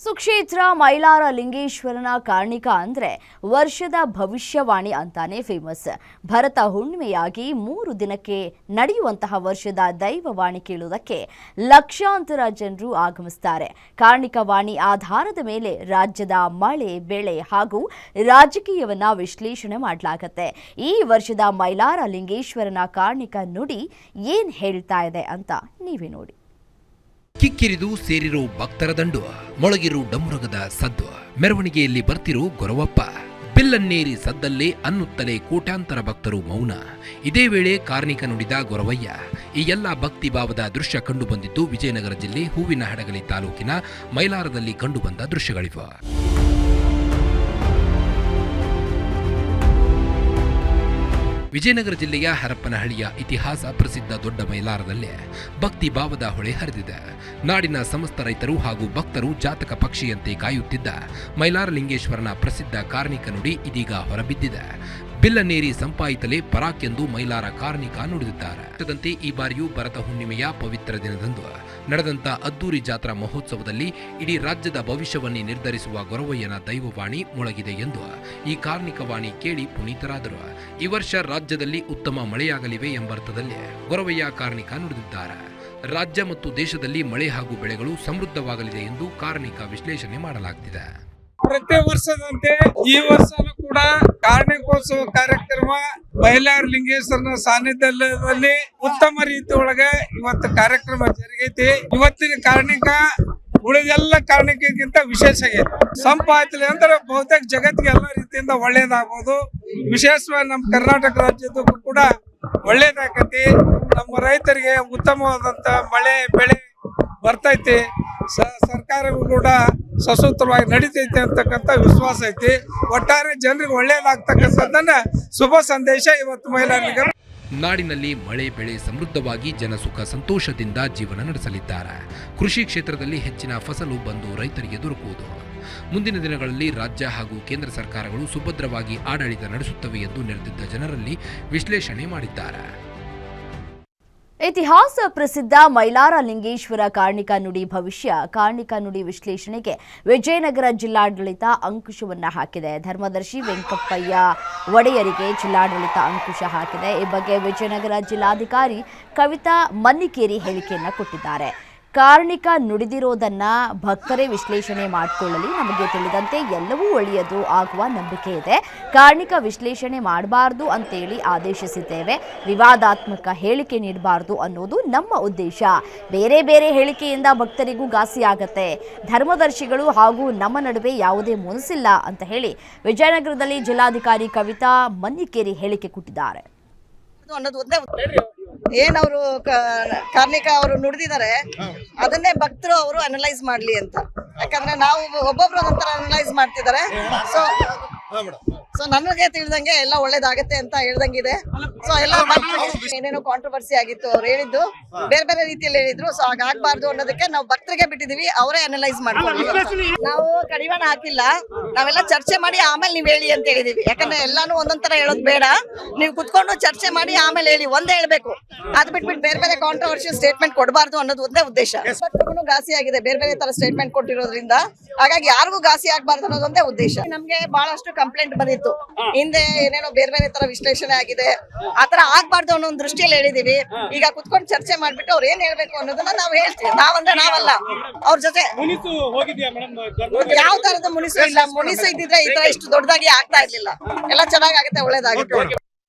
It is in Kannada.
ಸುಕ್ಷೇತ್ರ ಮೈಲಾರ ಲಿಂಗೇಶ್ವರನ ಕಾರ್ಣಿಕ ಅಂದ್ರೆ ವರ್ಷದ ಭವಿಷ್ಯವಾಣಿ ಅಂತಾನೆ ಫೇಮಸ್. ಭರತ ಹುಣ್ಣಿಮೆಯಾಗಿ 3 ದಿನಕ್ಕೆ ನಡೆಯುವಂತಹ ವರ್ಷದ ದೈವವಾಣಿ ಕೇಳುವುದಕ್ಕೆ ಲಕ್ಷಾಂತರ ಜನರು ಆಗಮಿಸುತ್ತಾರೆ. ಕಾರ್ಣಿಕವಾಣಿ ಆಧಾರದ ಮೇಲೆ ರಾಜ್ಯದ ಮಳೆ, ಬೆಳೆ ಹಾಗೂ ರಾಜಕೀಯವನ್ನ ವಿಶ್ಲೇಷಣೆ ಮಾಡಲಾಗುತ್ತೆ. ಈ ವರ್ಷದ ಮೈಲಾರ ಲಿಂಗೇಶ್ವರನ ಕಾರ್ಣಿಕ ನುಡಿ ಏನ್ ಹೇಳ್ತಾ ಇದೆ ಅಂತ ನೀವೇ ನೋಡಿ. ಕಿಕ್ಕಿರಿದು ಸೇರಿರೋ ಭಕ್ತರ ದಂಡು, ಮೊಳಗಿರು ಡಮರುಗದ ಸದ್ದು, ಮೆರವಣಿಗೆಯಲ್ಲಿ ಬರ್ತಿರೋ ಗೊರವಪ್ಪ, ಬಿಲ್ಲನ್ನೇರಿ ಸದ್ದಲ್ಲೇ ಅನ್ನುತ್ತಲೇ ಕೋಟ್ಯಾಂತರ ಭಕ್ತರು ಮೌನ. ಇದೇ ವೇಳೆ ಕಾರ್ಣಿಕ ನುಡಿದ ಗೊರವಯ್ಯ. ಈ ಎಲ್ಲ ಭಕ್ತಿ ಭಾವದ ದೃಶ್ಯ ಕಂಡುಬಂದಿದ್ದು ವಿಜಯನಗರ ಜಿಲ್ಲೆ ಹೂವಿನಹಡಗಲಿ ತಾಲೂಕಿನ ಮೈಲಾರದಲ್ಲಿ ಕಂಡುಬಂದ ದೃಶ್ಯಗಳಿವೆ. ವಿಜಯನಗರ ಜಿಲ್ಲೆಯ ಹರಪ್ಪನಹಳ್ಳಿಯ ಇತಿಹಾಸ ಪ್ರಸಿದ್ಧ ದೊಡ್ಡ ಮೈಲಾರದಲ್ಲೇ ಭಕ್ತಿ ಭಾವದ ಹೊಳೆ ಹರಿದಿದೆ. ನಾಡಿನ ಸಮಸ್ತ ರೈತರು ಹಾಗೂ ಭಕ್ತರು ಜಾತಕ ಪಕ್ಷಿಯಂತೆ ಕಾಯುತ್ತಿದ್ದ ಮೈಲಾರ ಲಿಂಗೇಶ್ವರನ ಪ್ರಸಿದ್ಧ ಕಾರ್ಣಿಕ ನುಡಿ ಇದೀಗ ಹೊರಬಿದ್ದಿದೆ. ಬಿಲ್ಲನೇರಿ ಸಂಪಾಯಿತಲೇ ಪರಾಕ್ ಎಂದು ಮೈಲಾರ ಕಾರ್ಣಿಕ ನುಡಿದಿದ್ದಾರೆ. ಈ ಬಾರಿಯೂ ಭರತ ಹುಣ್ಣಿಮೆಯ ಪವಿತ್ರ ದಿನದಂದು ನಡೆದಂತ ಅದ್ದೂರಿ ಜಾತ್ರಾ ಮಹೋತ್ಸವದಲ್ಲಿ ಇಡೀ ರಾಜ್ಯದ ಭವಿಷ್ಯವನ್ನೇ ನಿರ್ಧರಿಸುವ ಗೊರವಯ್ಯನ ದೈವವಾಣಿ ಮೊಳಗಿದೆ ಎಂದು ಈ ಕಾರ್ಣಿಕವಾಣಿ ಕೇಳಿ ಪುನೀತರಾದರು. ಈ ವರ್ಷ ರಾಜ್ಯದಲ್ಲಿ ಉತ್ತಮ ಮಳೆಯಾಗಲಿವೆ ಎಂಬರ್ಥದಲ್ಲಿ ಗೊರವಯ್ಯ ಕಾರ್ಣಿಕ ನುಡಿದಿದ್ದಾರೆ. ರಾಜ್ಯ ಮತ್ತು ದೇಶದಲ್ಲಿ ಮಳೆ ಹಾಗೂ ಬೆಳೆಗಳು ಸಮೃದ್ಧವಾಗಲಿದೆ ಎಂದು ಕಾರ್ಣಿಕ ವಿಶ್ಲೇಷಣೆ ಮಾಡಲಾಗುತ್ತಿದೆ. ಪ್ರತಿ ವರ್ಷದಂತೆ ಈ ವರ್ಷನೂ ಕೂಡ ಕಾರ್ಣಿಕೋತ್ಸವ ಕಾರ್ಯಕ್ರಮ ಮೈಲಾರ ಲಿಂಗೇಶ್ವರನ ಸಾನ್ನಿಧ್ಯದಲ್ಲಿ ಉತ್ತಮ ರೀತಿ ಒಳಗೆ ಇವತ್ತು ಕಾರ್ಯಕ್ರಮ ಜರುಗೈತಿ. ಇವತ್ತಿನ ಕಾರ್ಣಿಕ ಉಳಿದೆಲ್ಲ ಕಾರ್ಣಿಕಕ್ಕಿಂತ ವಿಶೇಷ ಆಗೈತಿ. ಸಂಪಾದನೆ ಅಂದ್ರೆ ಬಹುತೇಕ ಜಗತ್ತಿಗೆ ಎಲ್ಲ ರೀತಿಯಿಂದ ಒಳ್ಳೇದಾಗಬಹುದು. ವಿಶೇಷವಾಗಿ ನಮ್ಮ ಕರ್ನಾಟಕ ರಾಜ್ಯದಕ್ಕೂ ಕೂಡ ಒಳ್ಳೇದಾಗತಿ. ನಮ್ಮ ರೈತರಿಗೆ ಉತ್ತಮವಾದಂತ ಮಳೆ ಬೆಳೆ ಬರ್ತೈತಿ. ಸರ್ಕಾರವೂ ಕೂಡ ಸಸೂತ್ರವಾಗಿ ನಡೀತೈತಿ ಅಂತಕ್ಕಂಥ ವಿಶ್ವಾಸ ಐತಿ. ಒಟ್ಟಾರೆ ಜನರಿಗೆ ಒಳ್ಳೇದಾಗ್ತಕ್ಕಂಥದ್ದನ್ನ ಶುಭ ಸಂದೇಶ ಇವತ್ತು ಮೈಲಾರನಿಗೆ. ನಾಡಿನಲ್ಲಿ ಮಳೆ ಬೆಳೆ ಸಮೃದ್ಧವಾಗಿ ಜನ ಸುಖ ಸಂತೋಷದಿಂದ ಜೀವನ ನಡೆಸಲಿದ್ದಾರೆ. ಕೃಷಿ ಕ್ಷೇತ್ರದಲ್ಲಿ ಹೆಚ್ಚಿನ ಫಸಲು ಬಂದು ರೈತರಿಗೆ ದೊರಕುವುದು. ಮುಂದಿನ ದಿನಗಳಲ್ಲಿ ರಾಜ್ಯ ಹಾಗೂ ಕೇಂದ್ರ ಸರ್ಕಾರಗಳು ಸುಭದ್ರವಾಗಿ ಆಡಳಿತ ನಡೆಸುತ್ತವೆ ಎಂದು ನೆರೆದಿದ್ದ ಜನರಲ್ಲಿ ವಿಶ್ಲೇಷಣೆ ಮಾಡಿದ್ದಾರೆ. ಇತಿಹಾಸ ಪ್ರಸಿದ್ಧ ಮೈಲಾರ ಲಿಂಗೇಶ್ವರ ಕಾರ್ಣಿಕ ನುಡಿ ಭವಿಷ್ಯ. ಕಾರ್ಣಿಕ ನುಡಿ ವಿಶ್ಲೇಷಣೆಗೆ ವಿಜಯನಗರ ಜಿಲ್ಲಾಡಳಿತ ಅಂಕುಶವನ್ನ ಹಾಕಿದೆ. ಧರ್ಮದರ್ಶಿ ವೆಂಕಪ್ಪಯ್ಯ ಒಡೆಯರಿಗೆ ಜಿಲ್ಲಾಡಳಿತ ಅಂಕುಶ ಹಾಕಿದೆ. ಈ ಬಗ್ಗೆ ವಿಜಯನಗರ ಜಿಲ್ಲಾಧಿಕಾರಿ ಕವಿತಾ ಮನ್ನಿಕೇರಿ ಹೇಳಿಕೆಯನ್ನ ಕೊಟ್ಟಿದ್ದಾರೆ. ಕಾರ್ಣಿಕ ನುಡಿದಿರೋದನ್ನ ಭಕ್ತರೇ ವಿಶ್ಲೇಷಣೆ ಮಾಡಿಕೊಳ್ಳಲಿ. ನಮಗೆ ತಿಳಿದಂತೆ ಎಲ್ಲವೂ ಒಳ್ಳೆಯದು ಆಗುವ ನಂಬಿಕೆ ಇದೆ. ಕಾರ್ಣಿಕ ವಿಶ್ಲೇಷಣೆ ಮಾಡಬಾರ್ದು ಅಂತೇಳಿ ಆದೇಶಿಸಿದ್ದೇವೆ. ವಿವಾದಾತ್ಮಕ ಹೇಳಿಕೆ ನೀಡಬಾರ್ದು ಅನ್ನೋದು ನಮ್ಮ ಉದ್ದೇಶ. ಬೇರೆ ಬೇರೆ ಹೇಳಿಕೆಯಿಂದ ಭಕ್ತರಿಗೂ ಘಾಸಿಯಾಗತ್ತೆ. ಧರ್ಮದರ್ಶಿಗಳು ಹಾಗೂ ನಮ್ಮ ನಡುವೆ ಯಾವುದೇ ಮುನಿಸಿಲ್ಲ ಅಂತ ಹೇಳಿ ವಿಜಯನಗರದಲ್ಲಿ ಜಿಲ್ಲಾಧಿಕಾರಿ ಕವಿತಾ ಮನ್ನಿಕೇರಿ ಹೇಳಿಕೆ ಕೊಟ್ಟಿದ್ದಾರೆ. ಏನವರು ಕಾರ್ಣಿಕ ಅವರು ನುಡಿದಿದ್ದಾರೆ ಅದನ್ನೇ ಭಕ್ತರು ಅವರು ಅನಲೈಸ್ ಮಾಡ್ಲಿ ಅಂತ. ಯಾಕಂದ್ರೆ ನಾವು ಒಬ್ಬೊಬ್ರು ಒಂಥರ ಅನಲೈಸ್ ಮಾಡ್ತಿದ್ದಾರೆ. ಸೊ ನನಗೆ ತಿಳಿದಂಗೆ ಎಲ್ಲ ಒಳ್ಳೇದಾಗತ್ತೆ ಅಂತ ಹೇಳ್ದಂಗಿದೆ. ಸೊ ಎಲ್ಲ ಏನೇನೋ ಕಾಂಟ್ರವರ್ಸಿ ಆಗಿತ್ತು, ಅವ್ರು ಹೇಳಿದ್ದು ಬೇರೆ ಬೇರೆ ರೀತಿಯಲ್ಲಿ ಹೇಳಿದ್ರು. ಸೊ ಹಾಗಾಗ್ಬಾರ್ದು ಅನ್ನೋದಕ್ಕೆ ನಾವು ಭಕ್ತರಿಗೆ ಬಿಟ್ಟಿದೀವಿ, ಅವರೇ ಅನಲೈಸ್ ಮಾಡ್ಕೊಳ್ಳಿ. ನಾವು ಕಡಿವಾಣ ಹಾಕಿಲ್ಲ, ನಾವೆಲ್ಲ ಚರ್ಚೆ ಮಾಡಿ ಆಮೇಲೆ ನೀವ್ ಹೇಳಿ ಅಂತ ಹೇಳಿದೀವಿ. ಯಾಕಂದ್ರೆ ಎಲ್ಲಾನು ಒಂದೊಂದರ ಹೇಳೋದು ಬೇಡ, ನೀವು ಕುತ್ಕೊಂಡು ಚರ್ಚೆ ಮಾಡಿ ಆಮೇಲೆ ಹೇಳಿ, ಒಂದೇ ಹೇಳ್ಬೇಕು. ಅದ್ ಬಿಟ್ಬಿಟ್ಟು ಬೇರೆ ಬೇರೆ ಕಾಂಟ್ರವರ್ಷಿಯಲ್ ಸ್ಟೇಟ್ಮೆಂಟ್ ಕೊಡಬಾರ್ದು ಅನ್ನೋದು ಒಂದೇ ಉದ್ದೇಶ. ಘಾಸಿ ಆಗಿದೆ ಬೇರೆ ಬೇರೆ ತರ ಸ್ಟೇಟ್ಮೆಂಟ್ ಕೊಟ್ಟಿರೋದ್ರಿಂದ, ಹಾಗಾಗಿ ಯಾರಿಗೂ ಘಾಸಿ ಆಗ್ಬಾರ್ದು ಅನ್ನೋದೊಂದೇ ಉದ್ದೇಶ. ನಮ್ಗೆ ಬಹಳಷ್ಟು ಕಂಪ್ಲೇಂಟ್ ಬಂದಿತ್ತು, ಹಿಂದೆ ಏನೇನೋ ಬೇರೆ ಬೇರೆ ತರ ವಿಶ್ಲೇಷಣೆ ಆಗಿದೆ, ಆತರ ಆಗ್ಬಾರ್ದು ಅನ್ನೋ ಒಂದು ದೃಷ್ಟಿಯಲ್ಲಿ ಹೇಳಿದೀವಿ. ಈಗ ಕುತ್ಕೊಂಡು ಚರ್ಚೆ ಮಾಡ್ಬಿಟ್ಟು ಅವ್ರು ಏನ್ ಹೇಳ್ಬೇಕು ಅನ್ನೋದನ್ನ ನಾವು ಹೇಳ್ತೀವಿ. ನಾವಂದ್ರೆ ನಾವಲ್ಲ, ಅವ್ರ ಜೊತೆ ಯಾವ ತರದ ಮುನಿಸು ಇಲ್ಲ. ಮುನಿಸು ಇದ್ದಿದ್ರೆ ಈ ತರ ಇಷ್ಟು ದೊಡ್ಡದಾಗಿ ಆಗ್ತಾ ಇರ್ಲಿಲ್ಲ. ಎಲ್ಲ ಚೆನ್ನಾಗಾಗುತ್ತೆ, ಒಳ್ಳೇದಾಗುತ್ತೆ.